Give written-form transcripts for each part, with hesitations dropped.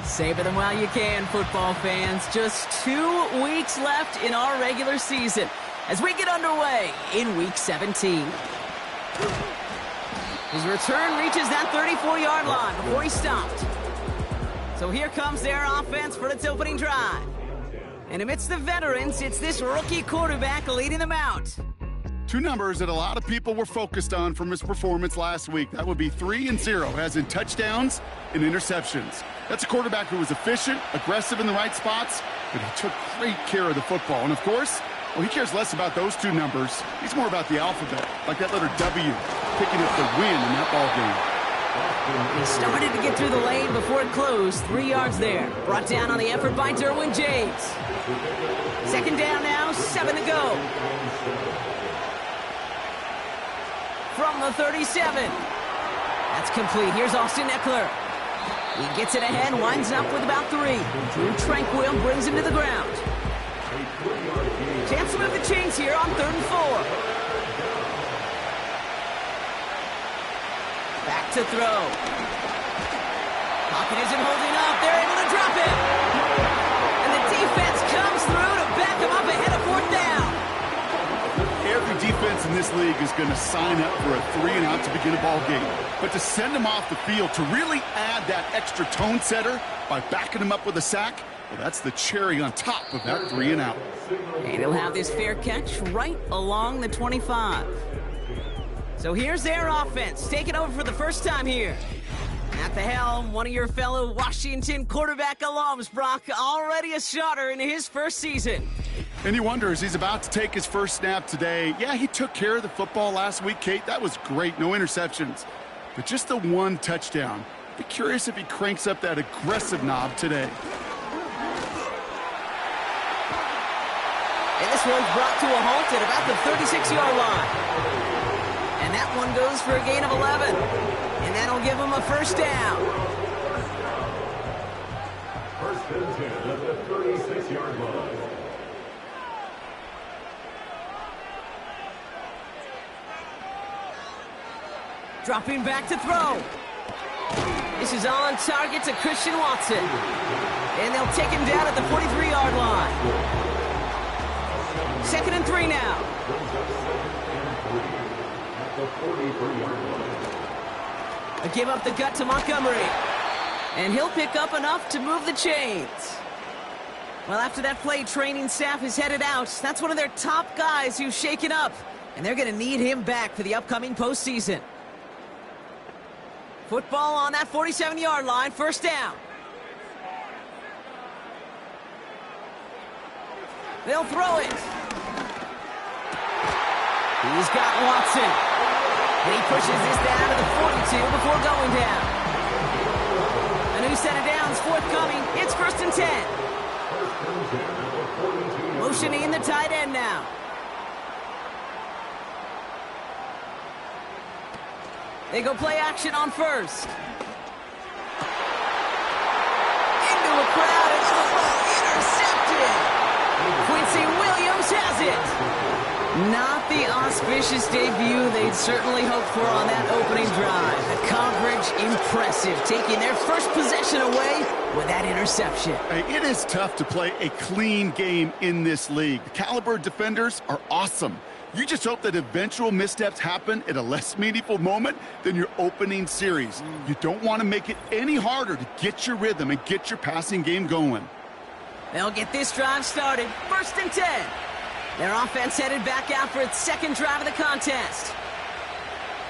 Savor them while you can, football fans. Just 2 weeks left in our regular season as we get underway in Week 17. His return reaches that 34-yard line before he stopped. So here comes their offense for its opening drive. And amidst the veterans, it's this rookie quarterback leading them out. Two numbers that a lot of people were focused on from his performance last week. That would be 3 and 0, as in touchdowns and interceptions. That's a quarterback who was efficient, aggressive in the right spots, but he took great care of the football. And of course, well, he cares less about those two numbers. He's more about the alphabet, like that letter W, picking up the win in that ball game. He started to get through the lane before it closed. 3 yards there. Brought down on the effort by Derwin James. Second down now, 7 to go. From the 37. That's complete. Here's Austin Eckler. He gets it ahead, winds up with about 3. Drew Tranquill brings him to the ground. Chance to move the chains here on 3rd and 4. Back to throw. Pocket isn't holding up. They're able to drop it. And the defense comes through to back him up ahead of 4th down. Every defense in this league is going to sign up for a 3-and-out to begin a ball game. But to send him off the field, to really add that extra tone setter by backing him up with a sack, well, that's the cherry on top of that 3-and-out. And he'll have this fair catch right along the 25. So here's their offense, taking over for the first time here. At the helm, one of your fellow Washington quarterback alums, Brock, already a starter in his first season. And you wonder, as he's about to take his first snap today, yeah, he took care of the football last week, Kate. That was great, no interceptions. But just the 1 touchdown. Be curious if he cranks up that aggressive knob today. And this one's brought to a halt at about the 36-yard line. And that one goes for a gain of 11. And that'll give him a first down. First and 10 at the 36-yard line. Dropping back to throw. This is on target to Christian Watson. And they'll take him down at the 43-yard line. 2nd and 3 now. A give up the gut to Montgomery. And he'll pick up enough to move the chains. Well, after that play, training staff is headed out. That's one of their top guys who's shaken up. And they're going to need him back for the upcoming postseason. Football on that 47-yard line, first down. They'll throw it. He's got Watson. And he pushes this down to the 42 before going down. A new set of downs forthcoming. It's 1st and 10. Motioning the tight end now. They go play action on first. Into a crowd, and intercepted. Quincy Williams has it. Not the auspicious debut they'd certainly hoped for on that opening drive. The coverage impressive, taking their first possession away with that interception. Hey, it is tough to play a clean game in this league. The caliber defenders are awesome. You just hope that eventual missteps happen at a less meaningful moment than your opening series. You don't want to make it any harder to get your rhythm and get your passing game going. They'll get this drive started. 1st and 10. Their offense headed back out for its second drive of the contest.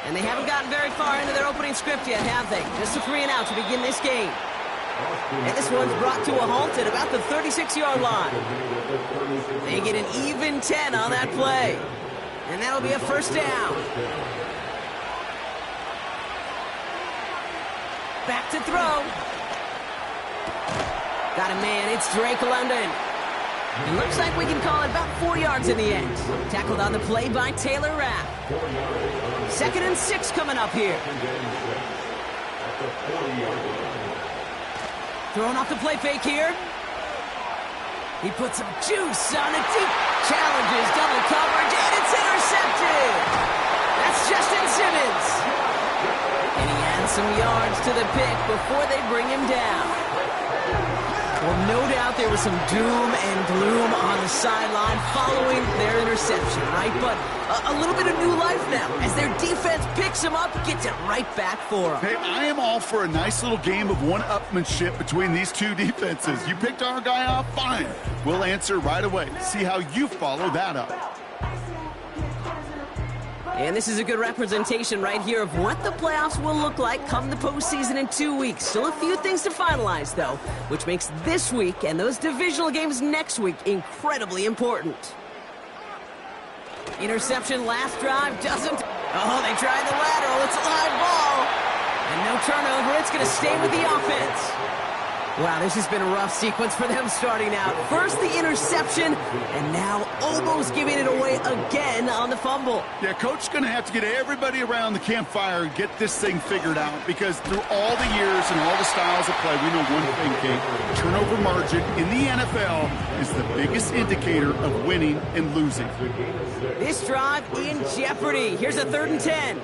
And they haven't gotten very far into their opening script yet, have they? Just a 3-and-out to begin this game. And this one's brought to a halt at about the 36-yard line. They get an even 10 on that play. And that'll be a first down. Back to throw. Got a man, it's Drake London. It looks like we can call it about 4 yards in the end. Tackled on the play by Taylor Rapp. 2nd and 6 coming up here. Throwing off the play fake here. He puts some juice on it. Deep challenges, double coverage, and it's intercepted. That's Justin Simmons. And he adds some yards to the pick before they bring him down. there was some doom and gloom on the sideline following their interception, right? But a little bit of new life now as their defense picks them up, gets it right back for them. Hey, I am all for a nice little game of one-upmanship between these two defenses. You picked our guy off, fine. We'll answer right away. See how you follow that up. And this is a good representation right here of what the playoffs will look like come the postseason in 2 weeks. Still a few things to finalize, though, which makes this week and those divisional games next week incredibly important. Interception last drive doesn't... Oh, they tried the lateral. It's a live ball. And no turnover. It's going to stay with the offense. Wow, this has been a rough sequence for them starting out. First the interception, and now almost giving it away again on the fumble. Yeah, Coach's going to have to get everybody around the campfire and get this thing figured out, because through all the years and all the styles of play, we know one thing, Kate. Turnover margin in the NFL is the biggest indicator of winning and losing. This drive in jeopardy. Here's a 3rd and 10.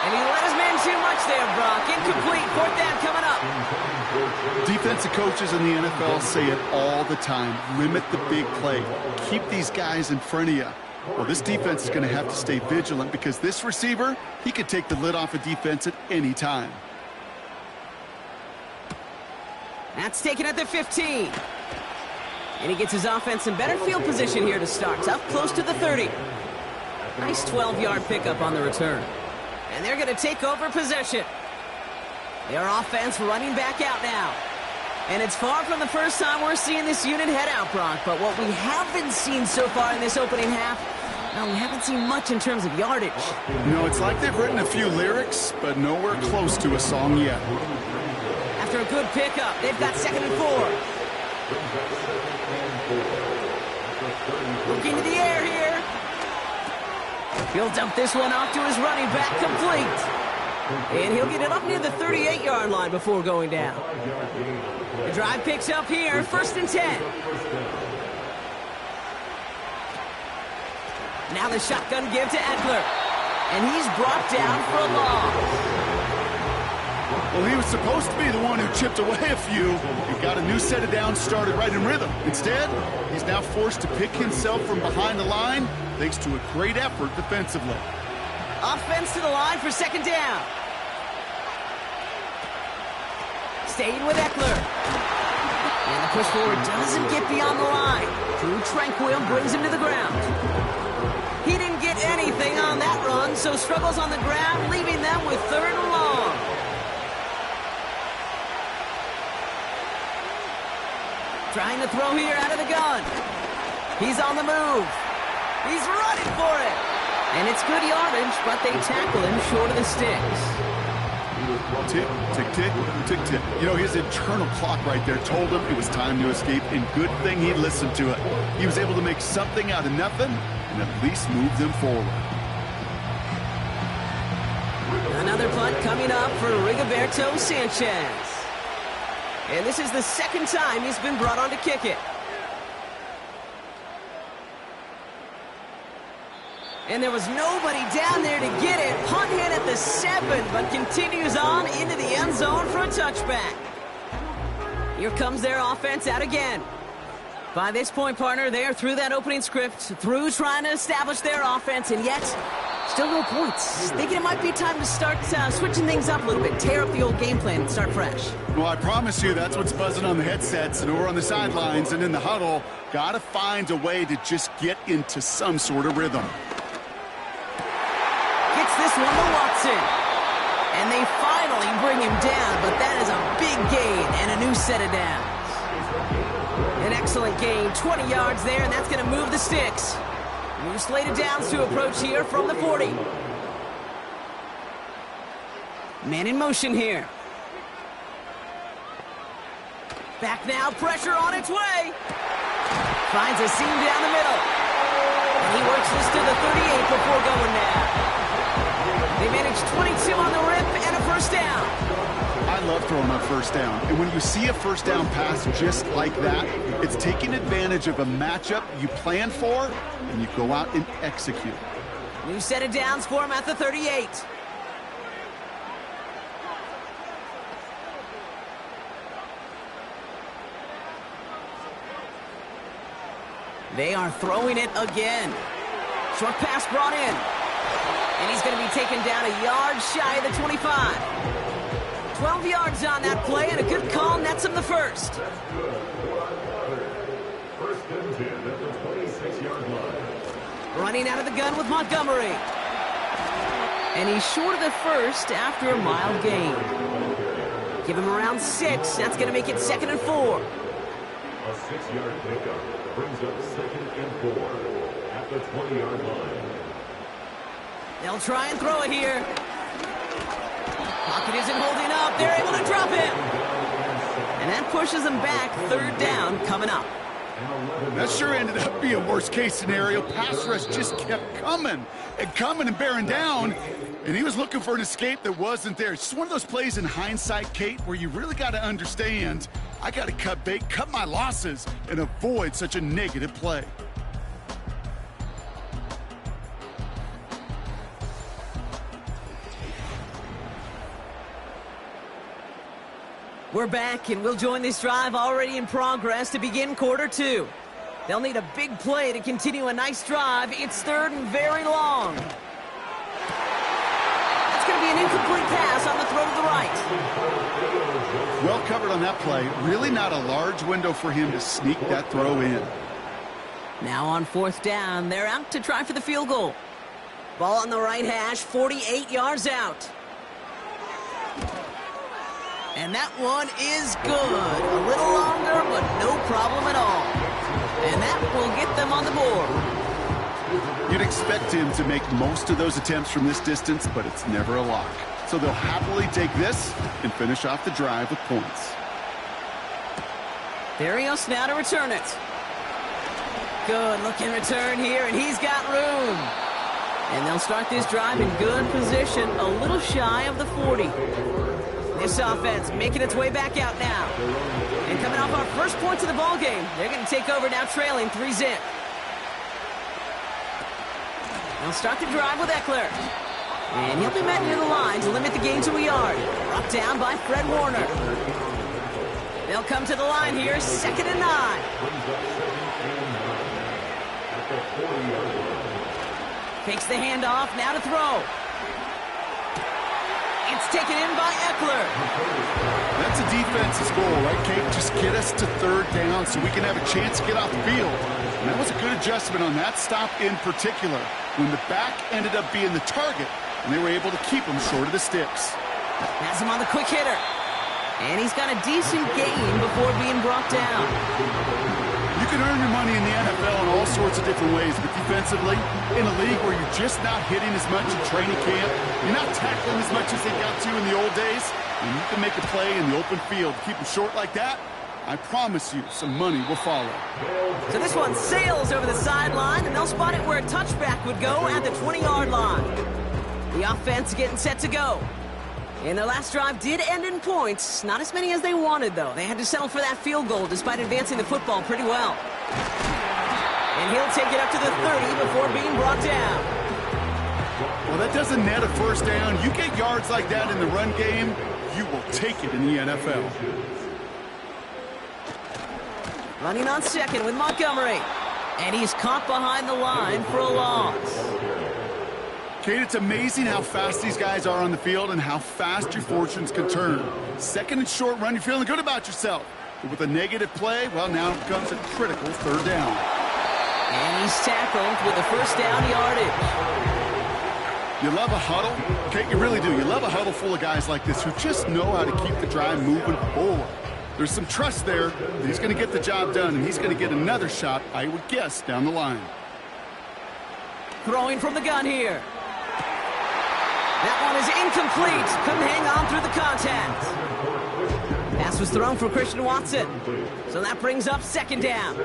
And he let his man too much there, Brock. Incomplete. 4th down coming up. Defensive coaches in the NFL say it all the time. Limit the big play. Keep these guys in front of you. Well, this defense is going to have to stay vigilant, because this receiver, he could take the lid off a defense at any time. That's taken at the 15. And he gets his offense in better field position here to start. Up close to the 30. Nice 12-yard pickup on the return. And they're going to take over possession. Their offense running back out now. And it's far from the first time we're seeing this unit head out, Brock. But what we haven't seen so far in this opening half, well, we haven't seen much in terms of yardage. You know, it's like they've written a few lyrics, but nowhere close to a song yet. After a good pickup, they've got 2nd and 4. Looking to the air here. He'll dump this one off to his running back, complete. And he'll get it up near the 38-yard line before going down. The drive picks up here, 1st and 10. Now the shotgun give to Eckler. And he's brought down for a loss. Well, he was supposed to be the one who chipped away a few and got a new set of downs started right in rhythm. Instead, he's now forced to pick himself from behind the line thanks to a great effort defensively. Offense to the line for 2nd down. Staying with Eckler. And the push forward doesn't get beyond the line. Drew Tranquill brings him to the ground. He didn't get anything on that run, so struggles on the ground, leaving them with 3rd and long. Trying to throw here out of the gun. He's on the move. He's running for it. And it's good yardage, but they tackle him short of the sticks. Tick, tick, tick, tick, tick. You know, his internal clock right there told him it was time to escape, and good thing he listened to it. He was able to make something out of nothing and at least move them forward. Another punt coming up for Rigoberto Sanchez. And this is the 2nd time he's been brought on to kick it. And there was nobody down there to get it. Punt in at the 7, but continues on into the end zone for a touchback. Here comes their offense out again. By this point, partner, they are through that opening script, through trying to establish their offense, and yet still no points. Thinking it might be time to start switching things up a little bit, tear up the old game plan and start fresh. Well, I promise you that's what's buzzing on the headsets and over on the sidelines and in the huddle. Got to find a way to just get into some sort of rhythm. Gets this one to Watson. And they finally bring him down, but that is a big gain and a new set of downs. An excellent gain, 20 yards there, and that's going to move the sticks. New slated downs to approach here from the 40. Man in motion here. Back now, pressure on its way. Finds a seam down the middle. And he works this to the 38 before going down. They managed 22 on the rip and a 1st down. I love throwing on 1st down. And when you see a 1st down pass just like that, it's taking advantage of a matchup you plan for, and you go out and execute. New set of downs for him at the 38. They are throwing it again. Short pass brought in. And he's going to be taken down a yard shy of the 25. 12 yards on that play, and a good call nets him the first. First and 10 at the 26-yard line. Running out of the gun with Montgomery. And he's short of the first after a mild gain. Give him around 6. That's going to make it 2nd and 4. A 6-yard pickup brings up 2nd and 4 at the 20-yard line. They'll try and throw it here. Pocket isn't holding up. They're able to drop him. And that pushes them back. 3rd down coming up. That sure ended up being worst-case scenario. Pass rush just kept coming and bearing down, and he was looking for an escape that wasn't there. It's just one of those plays in hindsight, Kate, where you really got to understand, I got to cut bait, cut my losses, and avoid such a negative play. We're back, and we'll join this drive already in progress to begin quarter 2. They'll need a big play to continue a nice drive. It's 3rd and very long. That's going to be an incomplete pass on the throw to the right. Well covered on that play. Really not a large window for him to sneak that throw in. Now on 4th down, they're out to try for the field goal. Ball on the right hash, 48 yards out. And that one is good. A little longer, but no problem at all. And that will get them on the board. You'd expect him to make most of those attempts from this distance, but it's never a lock. So they'll happily take this and finish off the drive with points. Berrios now to return it. Good looking return here, and he's got room. And they'll start this drive in good position, a little shy of the 40. This offense making its way back out now. And coming off our first points of the ball game, they're going to take over now trailing 3-zip. They'll start the drive with Eckler. And he'll be met near the line to limit the gain to a yard. Brought down by Fred Warner. They'll come to the line here, 2nd and 9. Takes the handoff, now to throw. It's taken in by Eckler. That's a defense's goal, right, Kate? Just get us to 3rd down so we can have a chance to get off the field. And that was a good adjustment on that stop in particular, when the back ended up being the target, and they were able to keep him short of the sticks. Has him on the quick hitter. And he's got a decent gain before being brought down. You can earn your money in the NFL in all sorts of different ways, but defensively, in a league where you're just not hitting as much in training camp, you're not tackling as much as they got to in the old days, and you can make a play in the open field. Keep them short like that, I promise you some money will follow. So this one sails over the sideline, and they'll spot it where a touchback would go at the 20-yard line. The offense getting set to go. And their last drive did end in points. Not as many as they wanted, though. They had to settle for that field goal despite advancing the football pretty well. And he'll take it up to the 30 before being brought down. Well, that doesn't net a 1st down. You get yards like that in the run game, you will take it in the NFL. Running on 2nd with Montgomery. And he's caught behind the line for a loss. Kate, it's amazing how fast these guys are on the field and how fast your fortunes can turn. 2nd and short run, you're feeling good about yourself. But with a negative play, well, now comes a critical 3rd down. And he's tackled with the 1st down yardage. You love a huddle? Kate, you really do. You love a huddle full of guys like this who just know how to keep the drive moving forward. There's some trust there that he's going to get the job done, and he's going to get another shot, I would guess, down the line. Throwing from the gun here. That one is incomplete. Couldn't hang on through the contact. Pass was thrown for Christian Watson. So that brings up 2nd down.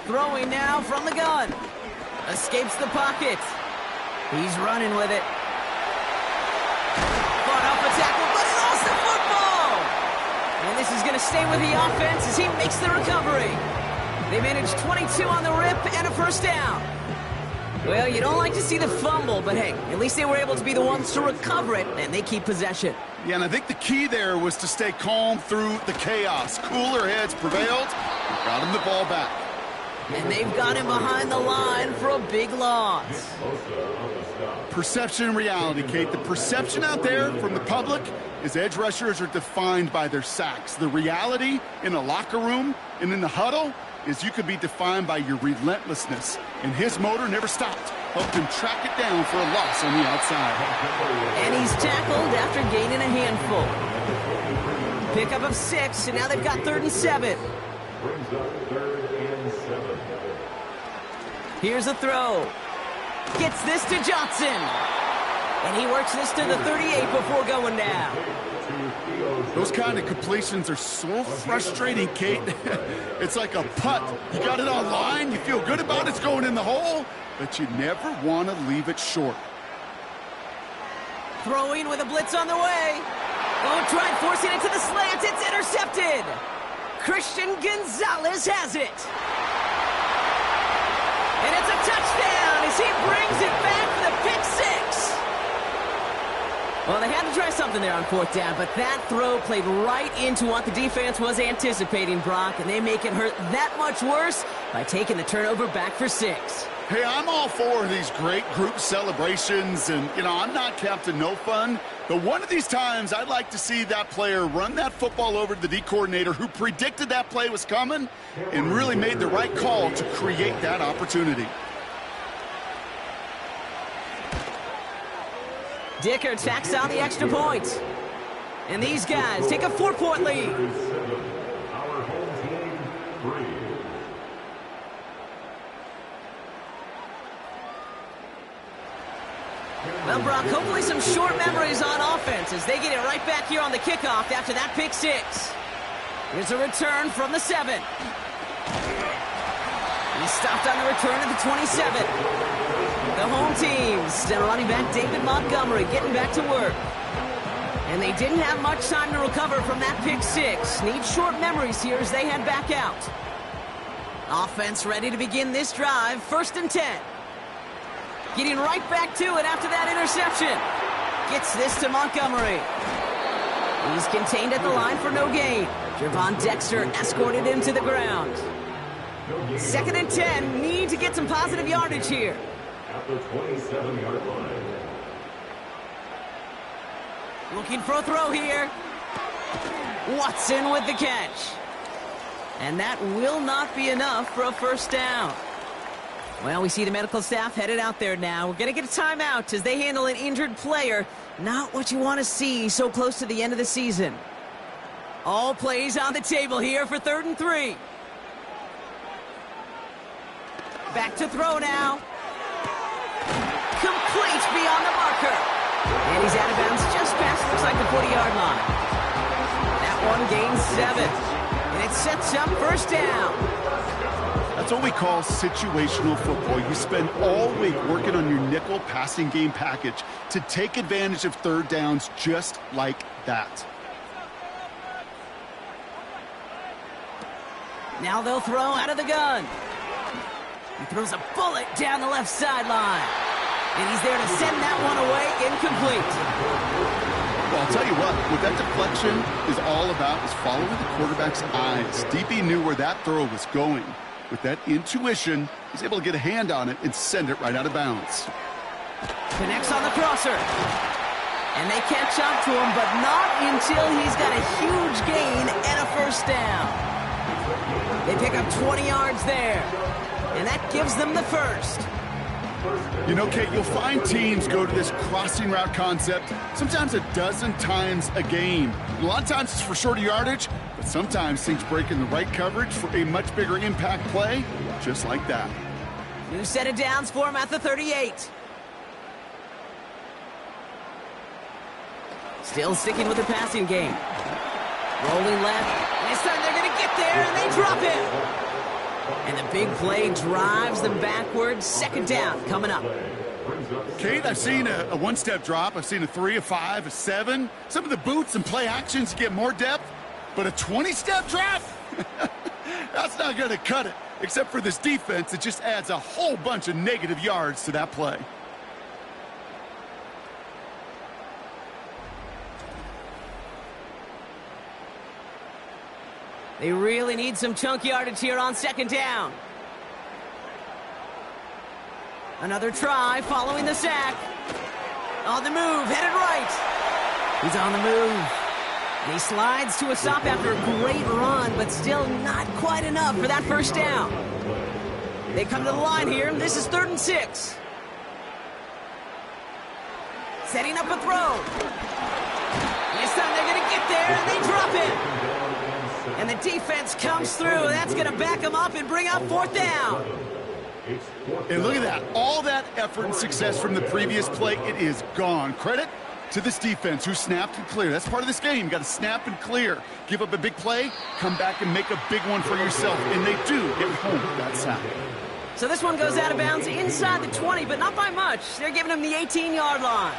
Throwing now from the gun. Escapes the pocket. He's running with it. Fought off a tackle, but he lost the football. And this is going to stay with the offense as he makes the recovery. They managed 22 on the rip and a 1st down. Well, you don't like to see the fumble, but hey, at least they were able to be the ones to recover it, and they keep possession. Yeah, and I think the key there was to stay calm through the chaos. Cooler heads prevailed and got him the ball back. And they've got him behind the line for a big loss. Perception and reality, Kate. The perception out there from the public is edge rushers are defined by their sacks. The reality in a locker room and in the huddle is you could be defined by your relentlessness. And his motor never stopped. Helped him track it down for a loss on the outside. And he's tackled after gaining a handful. Pickup of 6, and now they've got 3rd and 7. Brings up 3rd and 7. Here's a throw. Gets this to Johnson. And he works this to the 38 before going down. Those kind of completions are so frustrating, Kate. It's like a putt. You got it on line, you feel good about it's going in the hole, but you never want to leave it short. Throwing with a blitz on the way. Oh, tried forcing it to the slant. It's intercepted. Christian Gonzalez has it. And it's a touchdown as he brings it back for the pick 6. Well, they had to try something there on 4th down, but that throw played right into what the defense was anticipating, Brock, and they make it hurt that much worse by taking the turnover back for 6. Hey, I'm all for these great group celebrations, and, you know, I'm not Captain No Fun, but one of these times I'd like to see that player run that football over to the D coordinator who predicted that play was coming and really made the right call to create that opportunity. Dicker tacks on the extra point. And these guys take a 4-point lead. Our home team, 3. Well, Brock, hopefully some short memories on offense as they get it right back here on the kickoff after that pick 6. Here's a return from the 7. He stopped on the return at the 27. The home teams and running back David Montgomery getting back to work. And they didn't have much time to recover from that pick 6. Need short memories here as they head back out. Offense ready to begin this drive. 1st and 10. Getting right back to it after that interception. Gets this to Montgomery. He's contained at the line for no gain. Javon Dexter escorted him to the ground. 2nd and 10. Need to get some positive yardage here. At the 27-yard line. Looking for a throw here. Watson with the catch. And that will not be enough for a 1st down. Well, we see the medical staff headed out there now. We're going to get a timeout as they handle an injured player. Not what you want to see so close to the end of the season. All plays on the table here for 3rd and 3. Back to throw now. Complete beyond the marker. And he's out of bounds just past, looks like the 40-yard line. That one gains 7. And it sets up 1st down. That's what we call situational football. You spend all week working on your nickel passing game package to take advantage of 3rd downs just like that. Now they'll throw out of the gun. He throws a bullet down the left sideline. And he's there to send that one away, incomplete. Well, I'll tell you what that deflection is all about is following the quarterback's eyes. DB knew where that throw was going. With that intuition, he's able to get a hand on it and send it right out of bounds. Connects on the crosser. And they catch up to him, but not until he's got a huge gain and a 1st down. They pick up 20 yards there. And that gives them the 1st. You know, Kate, you'll find teams go to this crossing route concept sometimes a dozen times a game. A lot of times it's for shorter yardage, but sometimes things break in the right coverage for a much bigger impact play, just like that. New set of downs for him at the 38. Still sticking with the passing game. Rolling left. This time they're going to get there, and they drop him. And the big play drives them backwards. 2nd down coming up. Kate, I've seen a one-step drop. I've seen a 3, a 5, a 7. Some of the boots and play actions get more depth, but a 20-step drop? That's not going to cut it. Except for this defense, it just adds a whole bunch of negative yards to that play. They really need some chunk yardage here on second down. Another try following the sack. On the move, headed right. He's on the move. And he slides to a stop after a great run, but still not quite enough for that first down. They come to the line here, and this is 3rd and 6. Setting up a throw. This time they're going to get there, and they drop it. And the defense comes through. That's going to back them up and bring up 4th down. And look at that. All that effort and success from the previous play, it is gone. Credit to this defense who snapped and cleared. That's part of this game. You got to snap and clear. Give up a big play, come back and make a big one for yourself. And they do get home with that sack. So this one goes out of bounds inside the 20, but not by much. They're giving him the 18-yard line.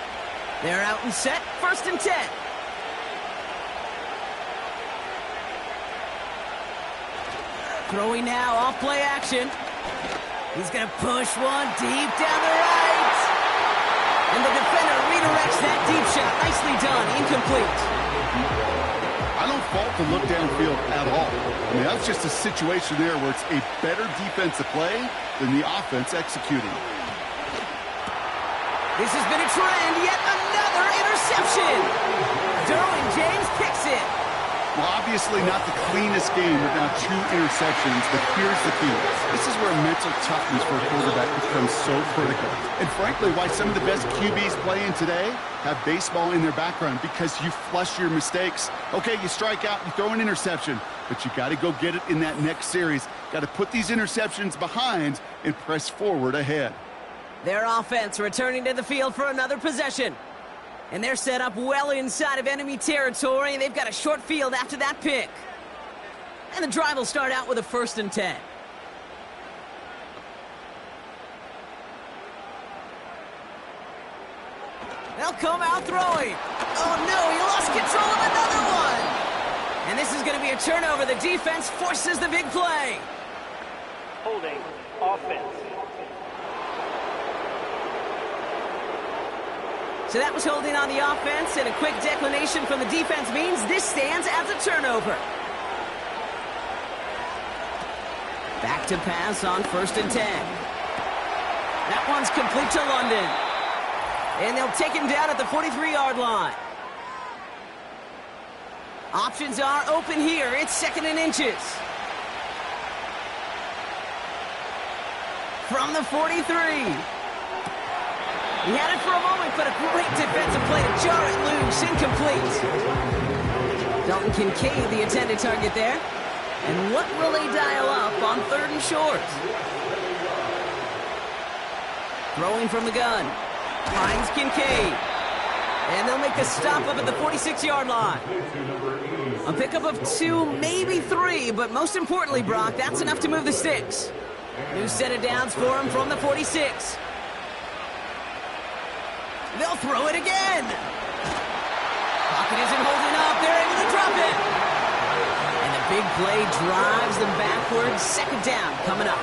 They're out and set, 1st and 10. Throwing now, off play action. He's going to push one deep down the right. And the defender redirects that deep shot. Nicely done, incomplete. I don't fault the look downfield at all. I mean, that's just a situation there where it's a better defensive play than the offense executing. This has been a trend, yet another interception. Derwin James picks it. Well, obviously not the cleanest game with now 2 interceptions, but here's the key. This is where mental toughness for a quarterback becomes so critical. And frankly, why some of the best QBs playing today have baseball in their background, because you flush your mistakes. Okay, you strike out, you throw an interception, but you got to go get it in that next series. Got to put these interceptions behind and press forward ahead. Their offense returning to the field for another possession. And they're set up well inside of enemy territory, and they've got a short field after that pick. And the drive will start out with a 1st and 10. They'll come out throwing. Oh no, he lost control of another one. And this is going to be a turnover. The defense forces the big play. Holding offense. So that was holding on the offense, and a quick declination from the defense means this stands as a turnover. Back to pass on 1st and 10. That one's complete to London. And they'll take him down at the 43-yard line. Options are open here. It's 2nd and inches. From the 43. He had it for a moment, but a great defensive play to jar it loose. Incomplete. Dalton Kincaid, the intended target there. And what will they dial up on 3rd and short? Throwing from the gun. Finds Kincaid. And they'll make a stop up at the 46-yard line. A pickup of 2, maybe 3, but most importantly, Brock, that's enough to move the sticks. New set of downs for him from the 46. They'll throw it again. Pocket isn't holding up. They're able to drop it. And the big play drives them backwards. 2nd down coming up.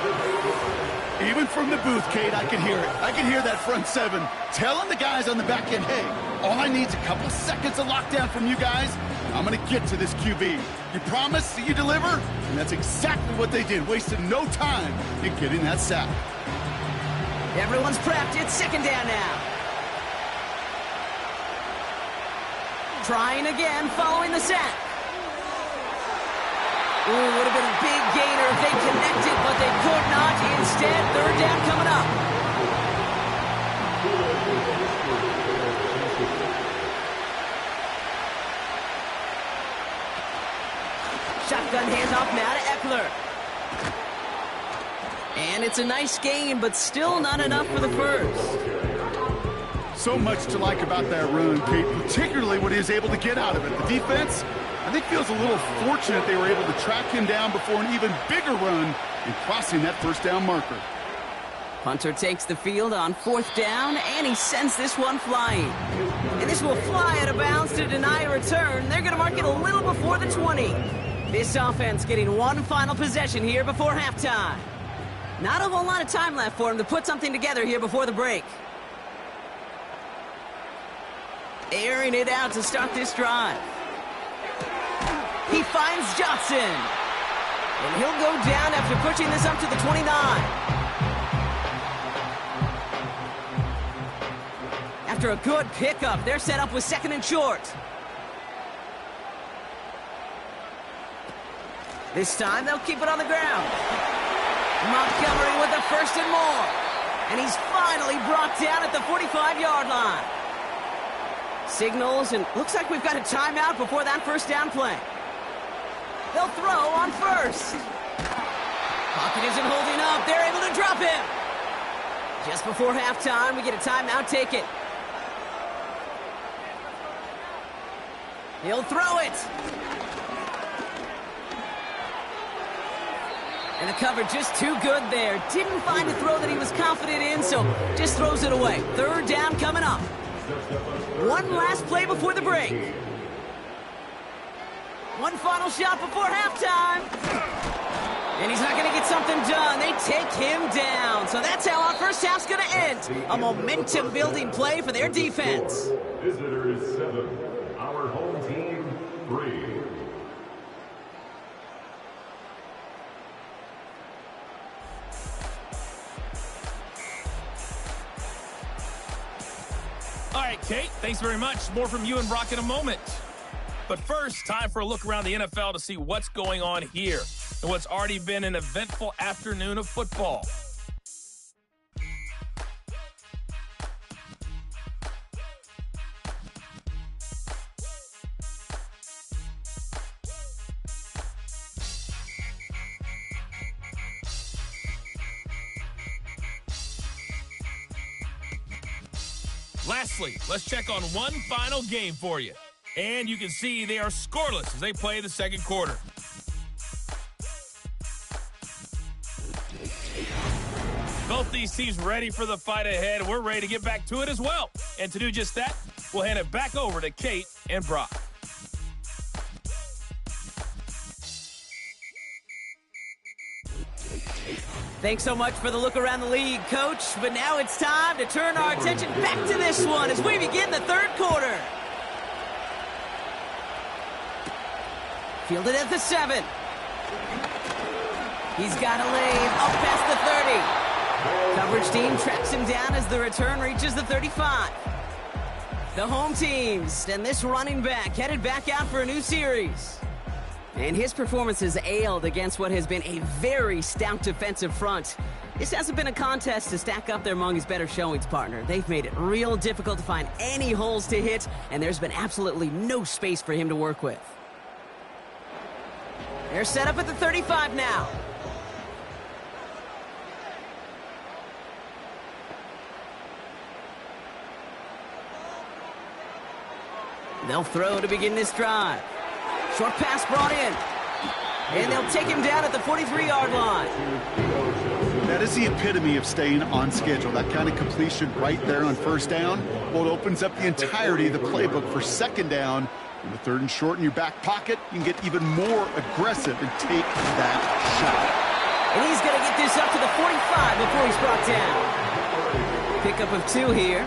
Even from the booth, Kate, I can hear it. I can hear that front 7 telling the guys on the back end, hey, all I need is a couple seconds of lockdown from you guys. I'm going to get to this QB. You promise that you deliver? And that's exactly what they did. Wasted no time in getting that sack. Everyone's prepped. It's 2nd down now. Trying again, following the sack. Ooh, would have been a big gainer if they connected, but they could not. Instead, 3rd down coming up. Shotgun handoff now to Eckler. And it's a nice gain, but still not enough for the first. So much to like about that run, Kate, particularly what he was able to get out of it. The defense, I think, feels a little fortunate they were able to track him down before an even bigger run in crossing that 1st down marker. Punter takes the field on 4th down, and he sends this one flying. And this will fly out of bounds to deny a return. They're going to mark it a little before the 20. This offense getting one final possession here before halftime. Not a whole lot of time left for him to put something together here before the break. Airing it out to start this drive. He finds Johnson. And he'll go down after pushing this up to the 29. After a good pickup, they're set up with 2nd and short. This time, they'll keep it on the ground. Montgomery with a 1st and more. And he's finally brought down at the 45-yard line. Signals, and looks like we've got a timeout before that 1st down play. They'll throw on 1st. Pocket isn't holding up. They're able to drop him. Just before halftime, we get a timeout taken. He'll throw it. And the cover just too good there. Didn't find a throw that he was confident in, so just throws it away. 3rd down coming up. One last play before the break. One final shot before halftime. And he's not going to get something done. They take him down. So that's how our first half's going to end. A momentum-building play for their defense. Visitors 7, our home team 3. All right, Kate, thanks very much. More from you and Brock in a moment. But first, time for a look around the NFL to see what's going on here and what's already been an eventful afternoon of football. Lastly, let's check on one final game for you. And you can see they are scoreless as they play the 2nd quarter. Both these teams ready for the fight ahead. We're ready to get back to it as well. And to do just that, we'll hand it back over to Kate and Brock. Thanks so much for the look around the league, Coach. But now it's time to turn our attention back to this one as we begin the 3rd quarter. Fielded at the 7. He's got a lane up past the 30. Coverage team tracks him down as the return reaches the 35. The home teams and this running back headed back out for a new series. And his performance has ailed against what has been a very stout defensive front. This hasn't been a contest to stack up there among his better showings, partner. They've made it real difficult to find any holes to hit, and there's been absolutely no space for him to work with. They're set up at the 35 now. They'll throw to begin this drive. Short pass brought in. And they'll take him down at the 43-yard line. That is the epitome of staying on schedule. That kind of completion right there on 1st down. Well, it opens up the entirety of the playbook for 2nd down. In the 3rd and short in your back pocket, you can get even more aggressive and take that shot. And he's going to get this up to the 45 before he's brought down. Pickup of 2 here.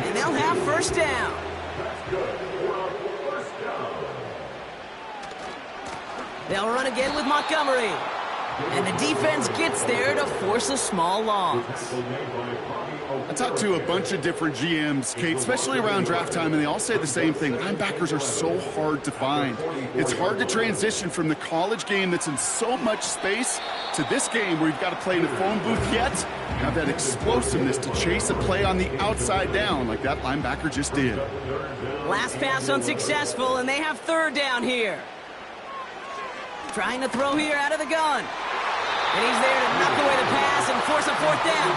And they'll have 1st down. They'll run again with Montgomery. And the defense gets there to force a small loss. I talked to a bunch of different GMs, Kate, especially around draft time, and they all say the same thing. Linebackers are so hard to find. It's hard to transition from the college game that's in so much space to this game where you've got to play in a phone booth yet, have that explosiveness to chase a play on the outside down like that linebacker just did. Last pass unsuccessful, and they have 3rd down here. Trying to throw here out of the gun. And he's there to knock away the pass and force a 4th down.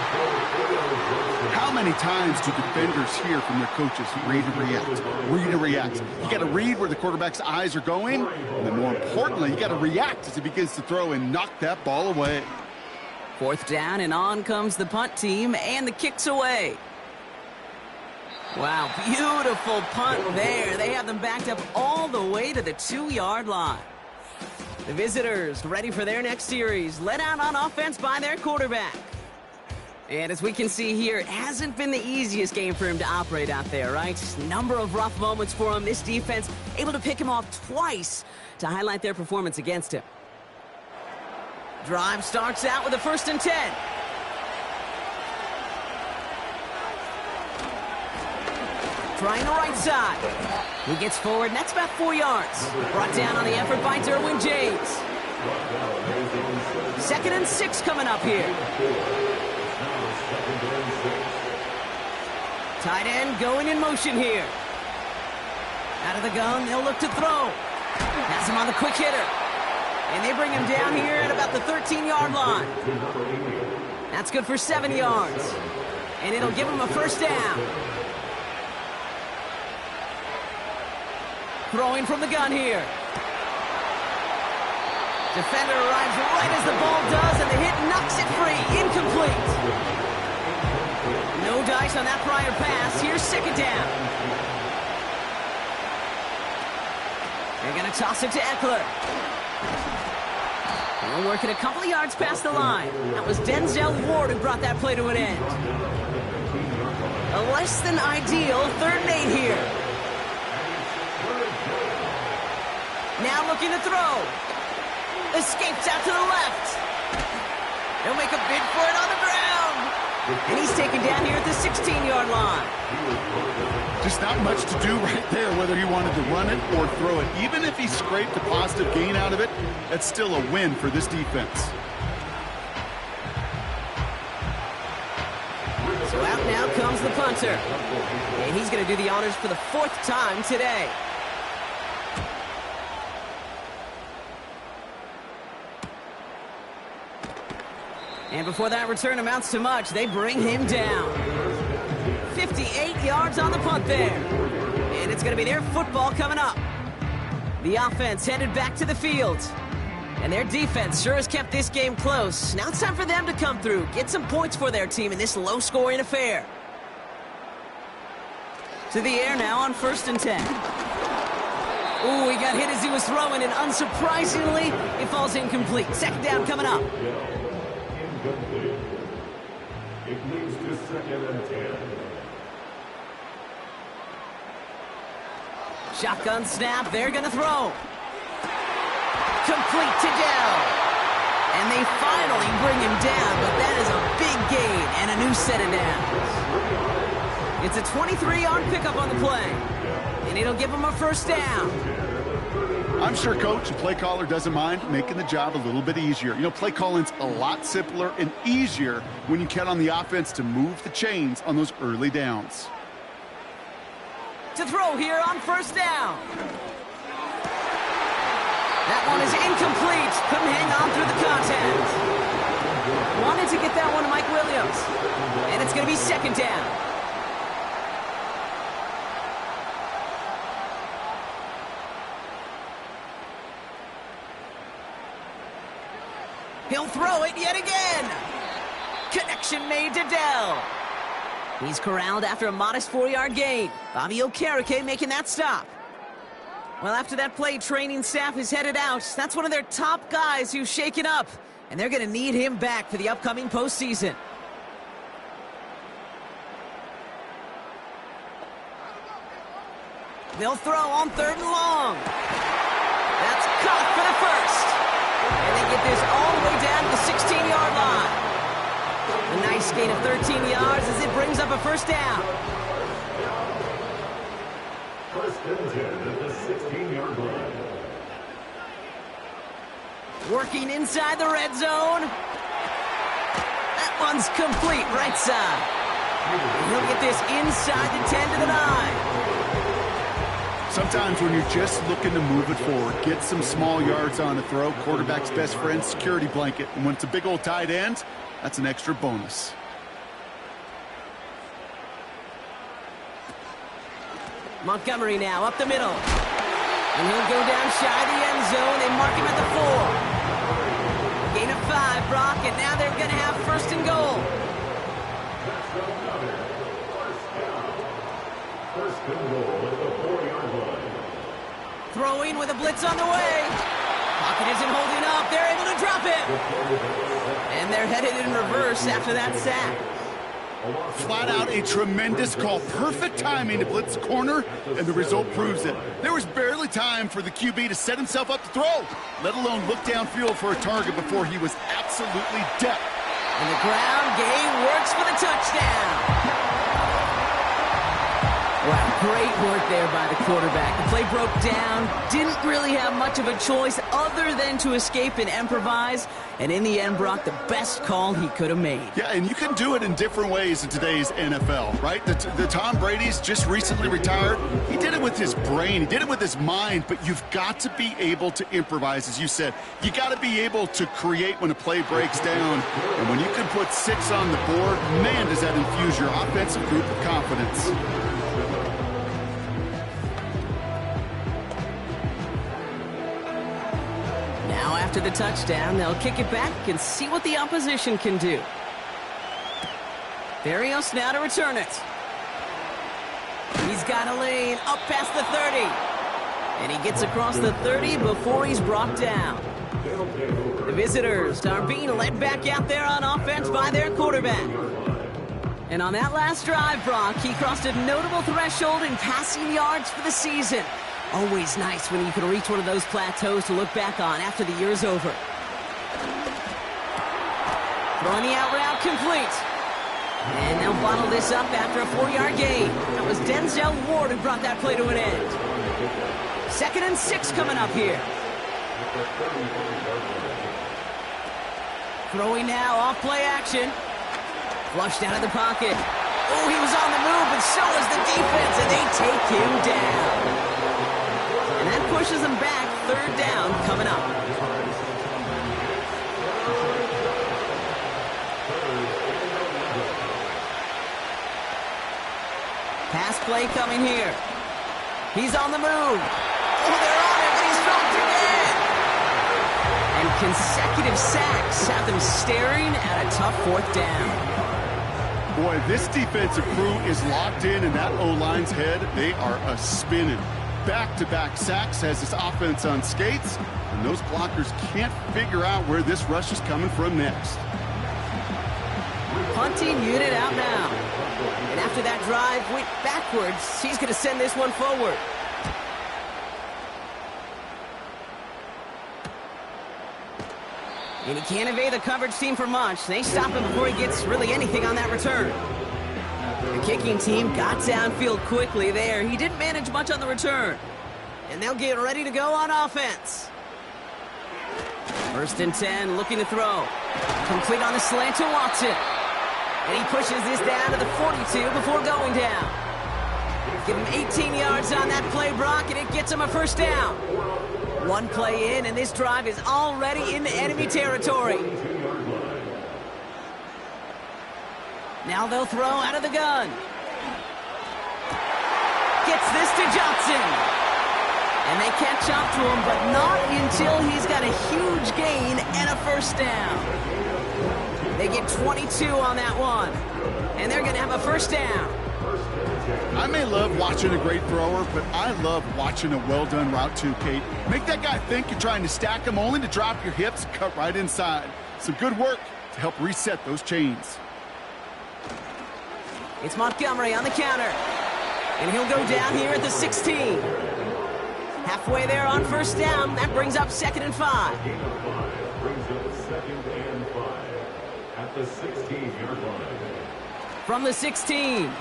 How many times do defenders hear from their coaches, read and react, read and react? You got to read where the quarterback's eyes are going, and then more importantly, you got to react as he begins to throw and knock that ball away. 4th down, and on comes the punt team, and the kick's away. Wow, beautiful punt there. They have them backed up all the way to the 2-yard line. The visitors ready for their next series, led out on offense by their quarterback. And as we can see here, it hasn't been the easiest game for him to operate out there, right? Number of rough moments for him. This defense able to pick him off twice to highlight their performance against him. Drive starts out with a 1st and 10. Trying the right side. He gets forward, and that's about 4 yards. Brought down on the effort by Derwin James. 2nd and 6 coming up here. Tight end going in motion here. Out of the gun, they'll look to throw. Pass him on the quick hitter. And they bring him down here at about the 13-yard line. That's good for 7 yards. And it'll give him a 1st down. Throwing from the gun here. Defender arrives right as the ball does, and the hit knocks it free. Incomplete. No dice on that prior pass. Here's 2nd down. They're going to toss it to Eckler. We'll work it a couple of yards past the line. That was Denzel Ward who brought that play to an end. A less than ideal 3rd and 8 here. Now looking to throw. Escapes out to the left. He'll make a bid for it on the ground. And he's taken down here at the 16-yard line. Just not much to do right there, whether he wanted to run it or throw it. Even if he scraped a positive gain out of it, that's still a win for this defense. So out now comes the punter. And he's going to do the honors for the 4th time today. And before that return amounts to much, they bring him down. 58 yards on the punt there. And it's going to be their football coming up. The offense headed back to the field. And their defense sure has kept this game close. Now it's time for them to come through, get some points for their team in this low-scoring affair. To the air now on 1st and 10. Ooh, he got hit as he was throwing, and unsurprisingly, it falls incomplete. 2nd down coming up. Incomplete. It moves to 2nd and 10. Shotgun snap, they're going to throw. Complete to Dell. And they finally bring him down, but that is a big gain and a new set of downs. It's a 23-yard pickup on the play, and it'll give him a 1st down. I'm sure coach and play caller doesn't mind making the job a little bit easier. You know, play calling's a lot simpler and easier when you count on the offense to move the chains on those early downs. To throw here on 1st down. That one is incomplete. Couldn't hang on through the contact. Wanted to get that one to Mike Williams. And it's going to be 2nd down. He'll throw it yet again. Connection made to Dell. He's corralled after a modest 4-yard gain. Bobby Okereke making that stop. Well, after that play, training staff is headed out. That's one of their top guys who's shaken up, and they're going to need him back for the upcoming postseason. They'll throw on 3rd and long. That's caught for the 1st. And they get this all the way down to the 16-yard line. A nice gain of 13 yards as it brings up a 1st down. 1st and 10 at the 16-yard line. Working inside the red zone. That one's complete, right side. He'll get this inside the 10 to the 9. Sometimes when you're just looking to move it forward, get some small yards on a throw, quarterback's best friend, security blanket. And when it's a big old tight end, that's an extra bonus. Montgomery now up the middle. And he'll go down shy of the end zone. They mark him at the 4. Gain of 5, Brock, and now they're going to have 1st and goal. First and goal at the 4-yard line. Throwing with a blitz on the way. Pocket isn't holding up. They're able to drop it. And they're headed in reverse after that sack. Flat out a tremendous call. Perfect timing to blitz the corner, and the result proves it. There was barely time for the QB to set himself up to throw, let alone look downfield for a target before he was absolutely dead. And the ground game works for the touchdown. Wow, great work there by the quarterback. The play broke down, didn't really have much of a choice other than to escape and improvise, and in the end, Brock, the best call he could have made. Yeah, and you can do it in different ways in today's NFL, right? The Tom Brady's just recently retired. He did it with his brain. He did it with his mind, but you've got to be able to improvise, as you said. You got to be able to create when a play breaks down, and when you can put 6 on the board, man, does that infuse your offensive group with confidence. Now after the touchdown, they'll kick it back and see what the opposition can do. Berrios now to return it. He's got a lane up past the 30. And he gets across the 30 before he's brought down. The visitors are being led back out there on offense by their quarterback. And on that last drive, Brock, he crossed a notable threshold in passing yards for the season. Always nice when you can reach one of those plateaus to look back on after the year's over. Throwing the out route complete. And they'll bottle this up after a 4-yard gain. That was Denzel Ward who brought that play to an end. 2nd and 6 coming up here. Throwing now off play action. Flushed out of the pocket. Oh, he was on the move, but so was the defense, and they take him down. And that pushes them back. 3rd down coming up. Pass play coming here. He's on the move. Oh, they're on him, and he's dropped again. And consecutive sacks have them staring at a tough 4th down. Boy, this defensive crew is locked in that O-line's head. They are a-spinning. Back-to-back sacks has this offense on skates, and those blockers can't figure out where this rush is coming from next. Punting unit out now. And after that drive went backwards, he's going to send this one forward. And he can't evade the coverage team for much. They stop him before he gets really anything on that return. The kicking team got downfield quickly there. He didn't manage much on the return. And they'll get ready to go on offense. 1st and 10, looking to throw. Complete on the slant to Watson. And he pushes this down to the 42 before going down. Give him 18 yards on that play, Brock, and it gets him a 1st down. 1 play in, and this drive is already into enemy territory. Now they'll throw out of the gun. Gets this to Johnson. And they catch up to him, but not until he's got a huge gain and a 1st down. They get 22 on that one. And they're going to have a 1st down. I may love watching a great thrower, but I love watching a well-done route too, Kate. Make that guy think you're trying to stack him only to drop your hips and cut right inside. Some good work to help reset those chains. It's Montgomery on the counter. And he'll go down here at the 16. Halfway there on 1st down. That brings up 2nd and 5. Brings up 2nd and 5 at the 16-yard line. From the 16.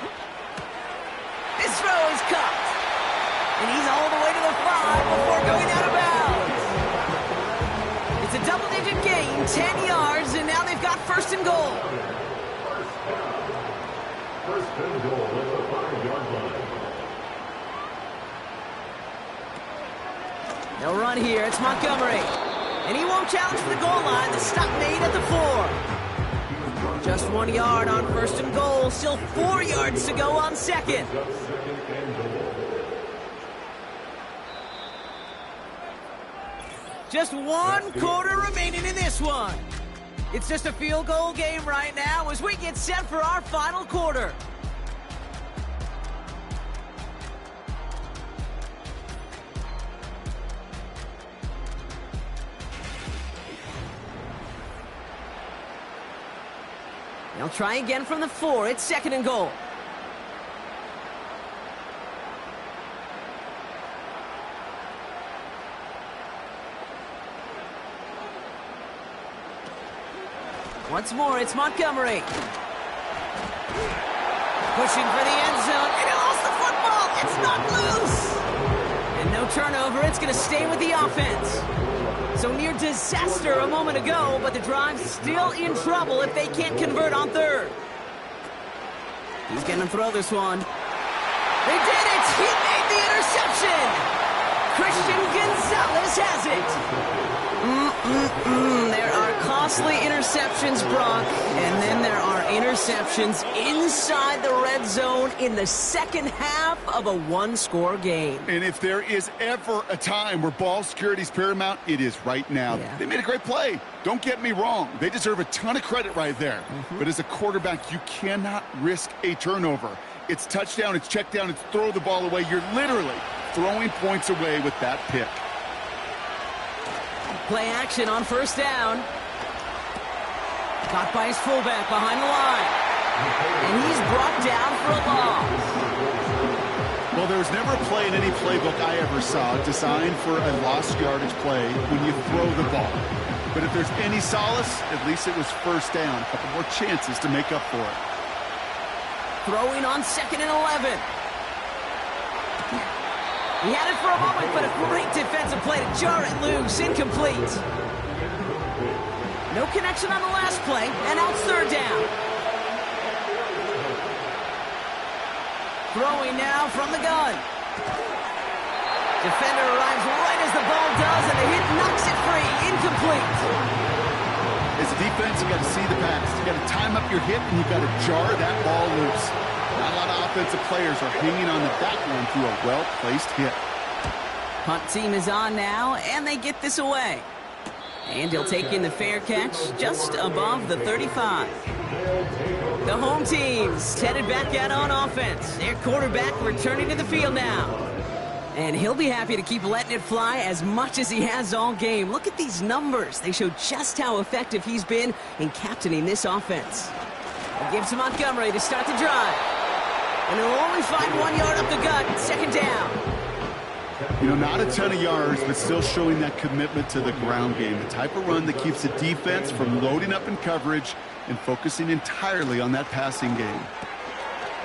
This throw is cut. And he's all the way to the 5 before going out of bounds. It's a double-digit gain, 10 yards, and now they've got 1st and goal. First and goal at the 5-yard line. They'll run here. It's Montgomery. And he won't challenge for the goal line. The stop made at the 4. Just 1 yard on 1st and goal. Still 4 yards to go on 2nd. Just 1 quarter remaining in this one. It's just a field goal game right now as we get set for our final quarter. They'll try again from the 4. It's 2nd and goal. Once more, it's Montgomery. Pushing for the end zone, and he lost the football. It's not loose. And no turnover. It's going to stay with the offense. So near disaster a moment ago, but the drive's still in trouble if they can't convert on 3rd. He's going to throw this one. They did it! He made the interception! Christian Gonzalez has it! There are costly interceptions, Brock, and then there are interceptions inside the red zone in the second half of a one-score game. And if there is ever a time where ball security is paramount, it is right now. Yeah. They made a great play. Don't get me wrong. They deserve a ton of credit right there. But as a quarterback, you cannot risk a turnover. It's touchdown, it's check down, it's throw the ball away. You're literally throwing points away with that pick. Play action on 1st down. Caught by his fullback behind the line. And he's brought down for a loss. Well, there was never a play in any playbook I ever saw designed for a lost yardage play when you throw the ball. But if there's any solace, at least it was 1st down. A couple more chances to make up for it. Throwing on 2nd and 11. He had it for a moment, but a great defensive play to jar it loose. Incomplete. No connection on the last play, and now it's 3rd down. Throwing now from the gun. Defender arrives right as the ball does, and the hit knocks it free. Incomplete. As a defense, you got to see the pass. You got to time up your hit, and you got to jar that ball loose. Not a lot of offensive players are hanging on to that one through a well-placed hit. Punt team is on now, and they get this away. And he'll take in the fair catch just above the 35. The home team's headed back out on offense. Their quarterback returning to the field now. And he'll be happy to keep letting it fly as much as he has all game. Look at these numbers. They show just how effective he's been in captaining this offense. He gives to Montgomery to start the drive. And he'll only find 1 yard up the gut. 2nd down. You know, not a ton of yards, but still showing that commitment to the ground game. The type of run that keeps the defense from loading up in coverage and focusing entirely on that passing game.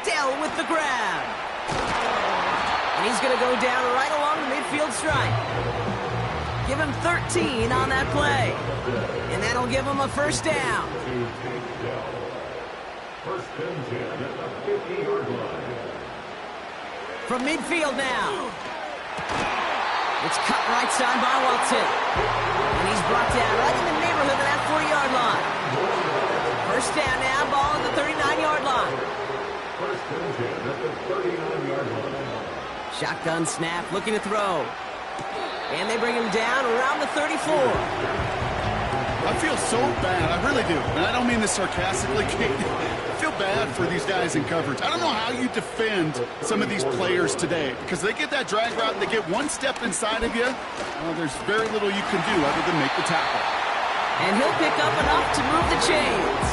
Dell with the grab. And he's going to go down right along the midfield stripe. Give him 13 on that play. And that'll give him a 1st down. 1st and 10 at the 50-yard line. From midfield now. It's cut right side by Walton. And he's brought down right in the neighborhood of that 40-yard line. 1st down now, ball at the 39-yard line. 1st and 10 at the 39-yard line. Shotgun snap, looking to throw. And they bring him down around the 34. I feel so bad. I really do. And I don't mean this sarcastically, Kate. I feel bad for these guys in coverage. I don't know how you defend some of these players today because they get that drag route and they get one step inside of you. Well, there's very little you can do other than make the tackle. And he'll pick up enough to move the chains.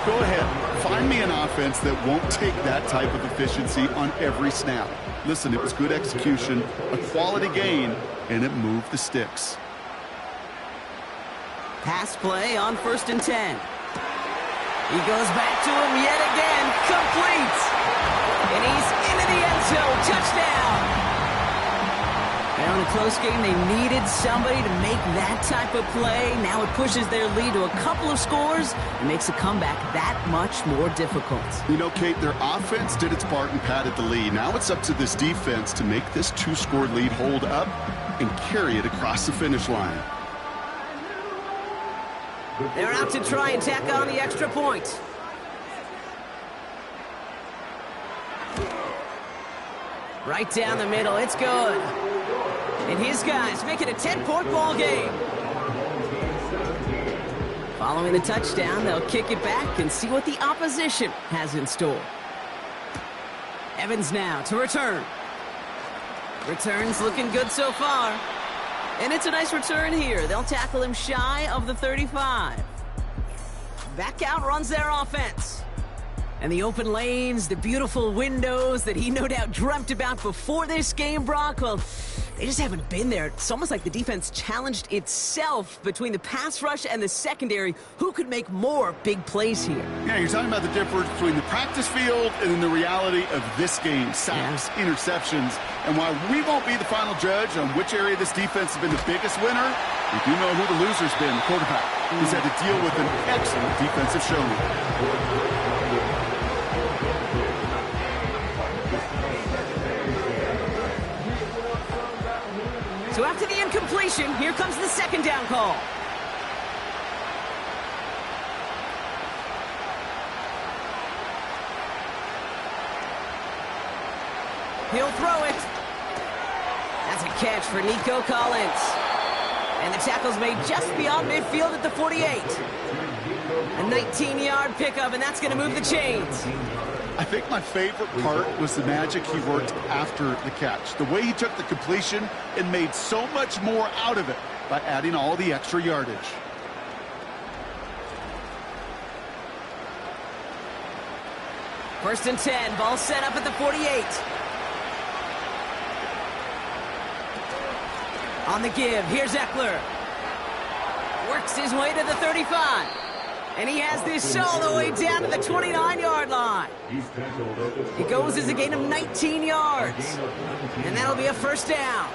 Go ahead. Find me an offense that won't take that type of efficiency on every snap. Listen, it was good execution, a quality gain, and it moved the sticks. Pass play on 1st and 10. He goes back to him yet again. Complete. And he's into the end zone. Touchdown. Now in a close game, they needed somebody to make that type of play. Now it pushes their lead to a couple of scores and makes a comeback that much more difficult. You know, Kate, their offense did its part and padded the lead. Now it's up to this defense to make this 2-score lead hold up and carry it across the finish line. They're out to try and tack on the extra point. Right down the middle, it's good. And his guys make it a 10-point ball game. Following the touchdown, they'll kick it back and see what the opposition has in store. Evans now to return. Returns looking good so far. And it's a nice return here. They'll tackle him shy of the 35. back out runs their offense. And the open lanes, the beautiful windows that he no doubt dreamt about before this game, Brock, well, they just haven't been there. It's almost like the defense challenged itself between the pass rush and the secondary. Who could make more big plays here? Yeah, you're talking about the difference between the practice field and then the reality of this game. Sacks, interceptions. And while we won't be the final judge on which area this defense has been the biggest winner, we do know who the loser's been, the quarterback. He's had to deal with an excellent defensive showing. So after the incompletion, here comes the second down call. He'll throw it. That's a catch for Nico Collins. And the tackle's made just beyond midfield at the 48. A 19-yard pickup, and that's going to move the chains. I think my favorite part was the magic he worked after the catch. The way he took the completion and made so much more out of it by adding all the extra yardage. First and 10, ball set up at the 48. On the give, here's Eckler. Works his way to the 35. And he has this all the way down to the 29-yard line. It goes as a gain of 19 yards. And that'll be a first down.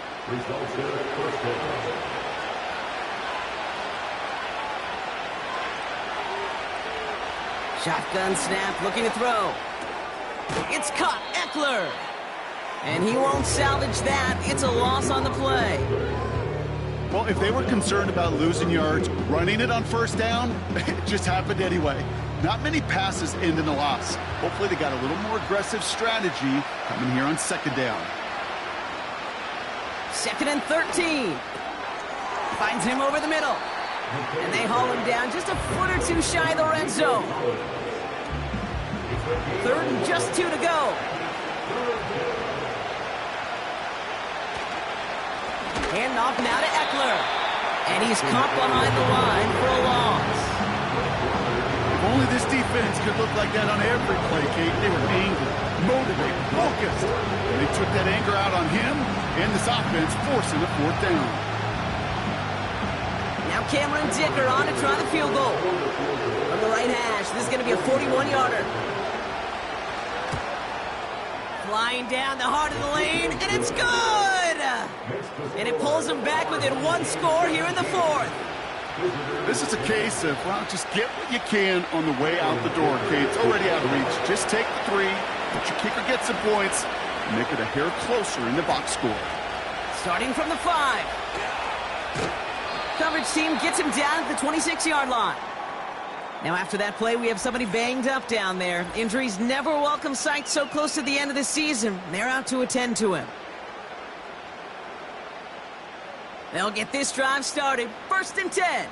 Shotgun snap, looking to throw. It's caught, Eckler. And he won't salvage that. It's a loss on the play. Well, if they were concerned about losing yards, running it on first down, it just happened anyway. Not many passes end in a loss. Hopefully they got a little more aggressive strategy coming here on second down. Second and 13. Finds him over the middle. And they haul him down just a foot or two shy of the red zone. Third and just 2 to go. Hand off now to Eckler. And he's caught behind the line for a loss. If only this defense could look like that on every play, Kate. They were angry, motivated, focused. And they took that anger out on him and this offense, forcing a fourth down. Now Cameron Dicker on to try the field goal. From the right hash, this is going to be a 41-yarder. Flying down the heart of the lane, and it's good! And it pulls them back within one score here in the fourth. This is a case of, well, just get what you can on the way out the door, Kate. It's already out of reach. Just take the 3, let your kicker get some points, and make it a hair closer in the box score. Starting from the 5. Coverage team gets him down at the 26-yard line. Now after that play, we have somebody banged up down there. Injuries never a welcome sight so close to the end of the season. They're out to attend to him. They'll get this drive started. First and 10.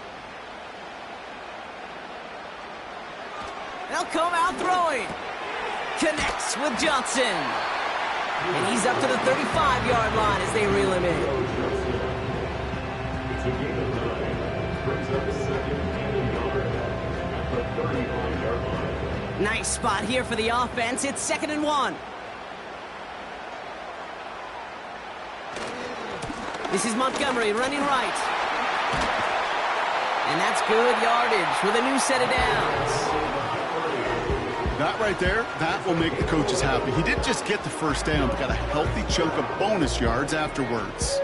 They'll come out throwing. Connects with Johnson. And he's up to the 35-yard line as they reel him in. Nice spot here for the offense. It's second and 1. This is Montgomery running right. And that's good yardage with a new set of downs. That right there, that will make the coaches happy. He didn't just get the first down, but got a healthy chunk of bonus yards afterwards.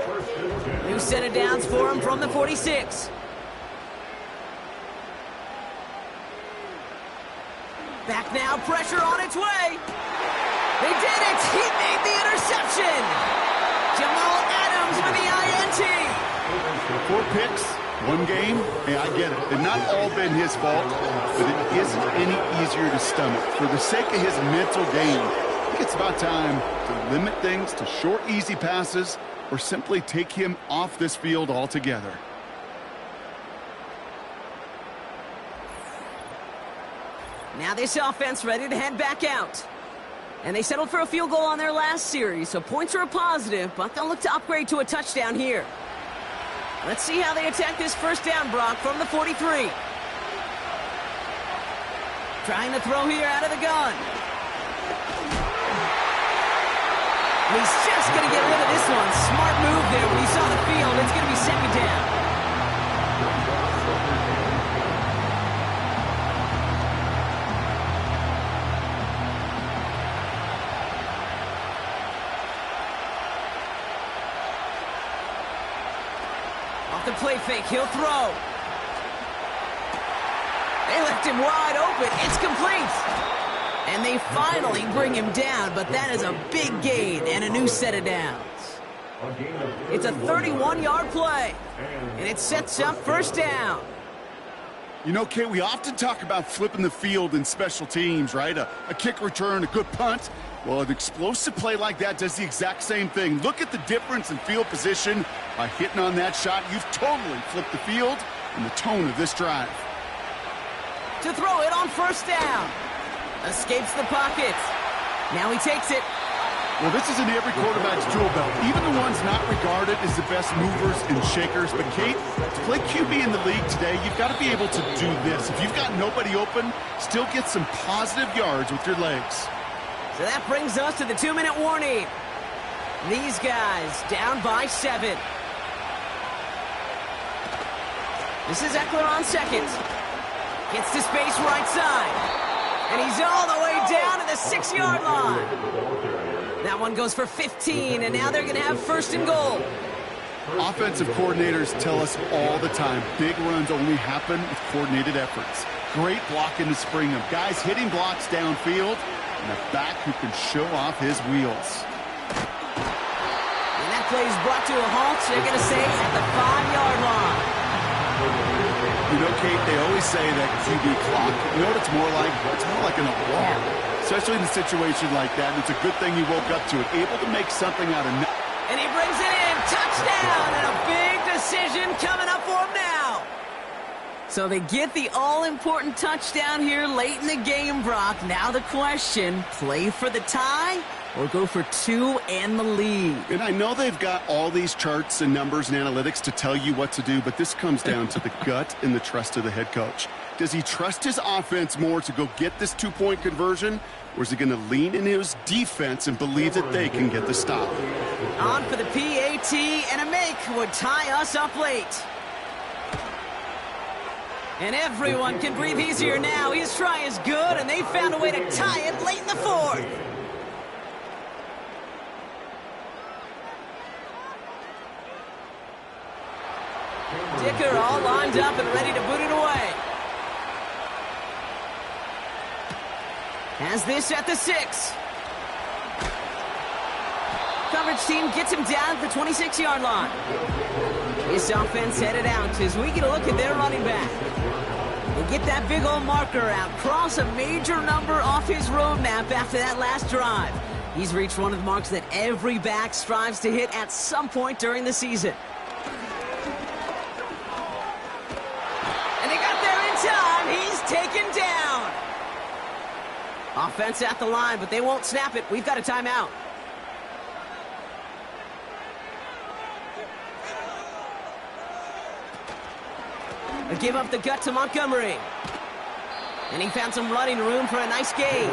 New set of downs for him from the 46. Back now, pressure on its way. They did it! He made the interception! Jamal Adams with the INT! 4 picks, 1 game. Hey, I get it. They've not all been his fault, but it isn't any easier to stomach. For the sake of his mental game, I think it's about time to limit things to short, easy passes or simply take him off this field altogether. Now this offense ready to head back out. And they settled for a field goal on their last series, so points are a positive, but they'll look to upgrade to a touchdown here. Let's see how they attack this first down, Brock, from the 43. Trying to throw here out of the gun. And he's just going to get rid of this one. Smart move there when he saw the field. It's going to be second down. Off the play fake, he'll throw. They left him wide open. It's complete. And they finally bring him down, but that is a big gain and a new set of downs. It's a 31-yard play, and it sets up first down. You know, Kate, we often talk about flipping the field in special teams, right? A kick return, a good punt. Well, an explosive play like that does the exact same thing. Look at the difference in field position. By hitting on that shot, you've totally flipped the field and the tone of this drive. To throw it on first down. Escapes the pocket. Now he takes it. Well, this is in every quarterback's tool belt. Even the ones not regarded as the best movers and shakers. But, Kate, to play QB in the league today, you've got to be able to do this. If you've got nobody open, still get some positive yards with your legs. So that brings us to the 2-minute warning. These guys down by 7. This is Ekeler on second. Gets to space right side. And he's all the way down to the 6-yard line. That one goes for 15, and now they're going to have first and goal. Offensive coordinators tell us all the time, big runs only happen with coordinated efforts. Great blocking to spring them. Guys hitting blocks downfield, and a back who can show off his wheels. And that play is brought to a halt, they're going to say at the 5-yard line. You know, Kate, they always say that QB clock, you know what it's more like? It's more like an alarm, especially in a situation like that. And it's a good thing he woke up to it, able to make something out of nothing. And he brings it in, touchdown, and a big decision coming up for him now. So they get the all-important touchdown here late in the game, Brock. Now the question, play for the tie or go for 2 and the lead? And I know they've got all these charts and numbers and analytics to tell you what to do, but this comes down to the gut and the trust of the head coach. Does he trust his offense more to go get this 2-point conversion, or is he going to lean into his defense and believe that they can get the stop? On for the PAT, and a make would tie us up late. And everyone can breathe easier now. His try is good, and they found a way to tie it late in the 4th. Dicker all lined up and ready to boot it away. Has this at the 6. Coverage team gets him down at the 26-yard line. This offense headed out as we get a look at their running back. They get that big old marker out, cross a major number off his roadmap after that last drive. He's reached one of the marks that every back strives to hit at some point during the season. And they got there in time. He's taken down. Offense at the line, but they won't snap it. We've got a timeout. A give up the gut to Montgomery. And he found some running room for a nice gain.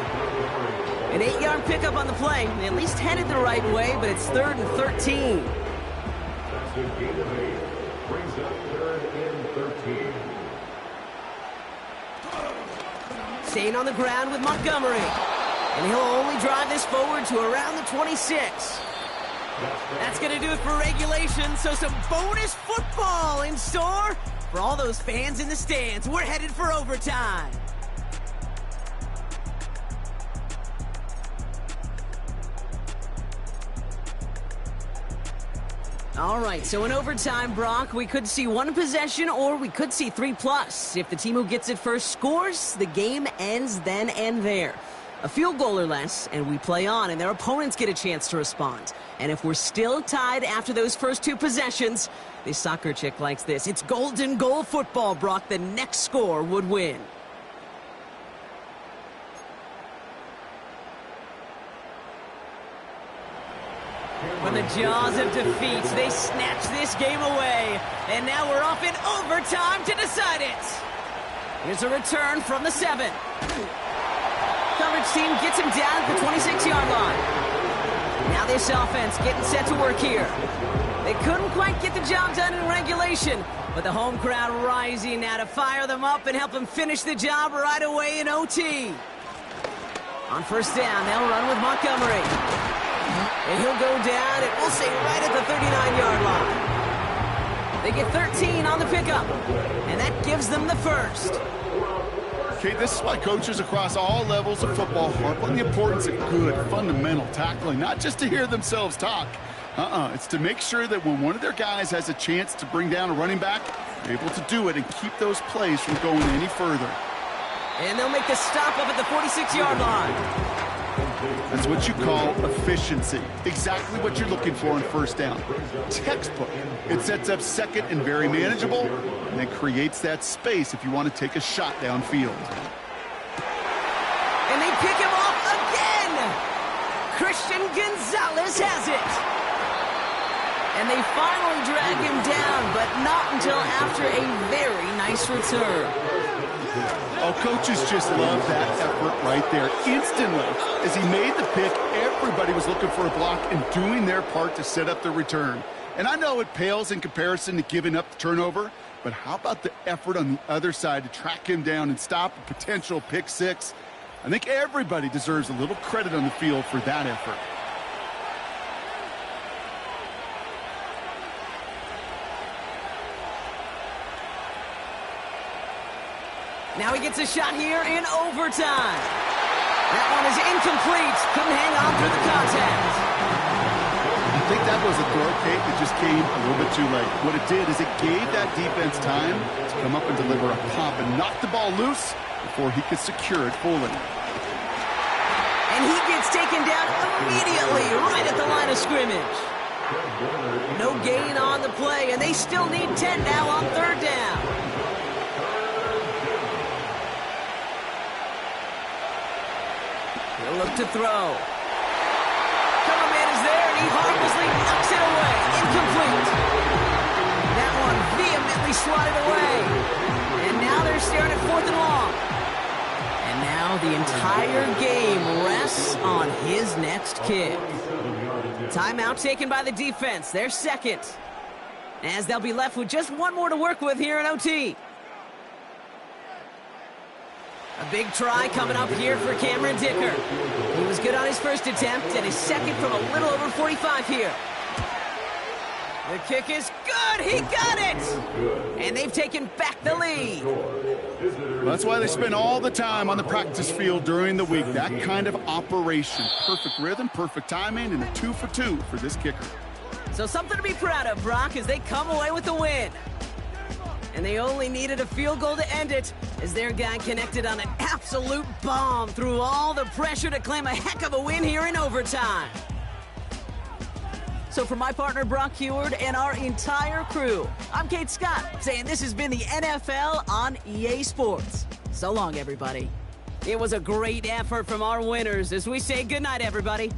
An 8-yard pickup on the play. They at least headed the right way, but it's 3rd and 13. That's a gain of 8. Brings up 3rd and 13. Staying on the ground with Montgomery. And he'll only drive this forward to around the 26. That's going to do it for regulation, so some bonus football in store for all those fans in the stands. We're headed for overtime. All right, so in overtime, Brock, we could see 1 possession or we could see 3+. If the team who gets it first scores, the game ends then and there. A field goal or less, and we play on, and their opponents get a chance to respond. And if we're still tied after those first 2 possessions, this soccer chick likes this. It's golden goal football, Brock. The next score would win. From the jaws of defeat, they snatch this game away. And now we're off in overtime to decide it. Here's a return from the 7. Coverage team gets him down at the 26-yard line. Now this offense getting set to work here. They couldn't quite get the job done in regulation, but the home crowd rising now to fire them up and help them finish the job right away in OT. On first down, they'll run with Montgomery. And he'll go down, and we'll say right at the 39-yard line. They get 13 on the pickup, and that gives them the first. Okay, this is why coaches across all levels of football harp on the importance of good, fundamental tackling, not just to hear themselves talk. It's to make sure that when one of their guys has a chance to bring down a running back, they're able to do it and keep those plays from going any further. And they'll make the stop up at the 46-yard line. That's what you call efficiency. Exactly what you're looking for on first down. Textbook. It sets up second and very manageable, and then creates that space if you want to take a shot downfield. And they pick him off again! Christian Gonzalez has it! And they finally drag him down, but not until after a very nice return. Oh, coaches just love that effort right there. Instantly, as he made the pick, everybody was looking for a block and doing their part to set up the return. And I know it pales in comparison to giving up the turnover, but how about the effort on the other side to track him down and stop a potential pick six? I think everybody deserves a little credit on the field for that effort. Now he gets a shot here in overtime. That one is incomplete. Couldn't hang on through the contact. I think that was a throw, Kate, that just came a little bit too late. What it did is it gave that defense time to come up and deliver a pop and knock the ball loose before he could secure it fully. And he gets taken down immediately right at the line of scrimmage. No gain on the play, and they still need 10 now on third down. He'll look to throw. Coverman is there, and he harmlessly knocks it away. Incomplete. That one vehemently swatted away. And now they're staring at 4th and long. And now the entire game rests on his next kick. Timeout taken by the defense. Their second. As they'll be left with just one more to work with here in OT. A big try coming up here for Cameron Dicker. He was good on his first attempt and his second from a little over 45 here. The kick is good. He got it. And they've taken back the lead. That's why they spend all the time on the practice field during the week. That kind of operation. Perfect rhythm, perfect timing, and a 2 for 2 for this kicker. So something to be proud of, Brock, as they come away with the win. And they only needed a field goal to end it, as their guy connected on an absolute bomb through all the pressure to claim a heck of a win here in overtime. So for my partner, Brock Heward, and our entire crew, I'm Kate Scott, saying this has been the NFL on EA Sports. So long, everybody. It was a great effort from our winners as we say goodnight, everybody.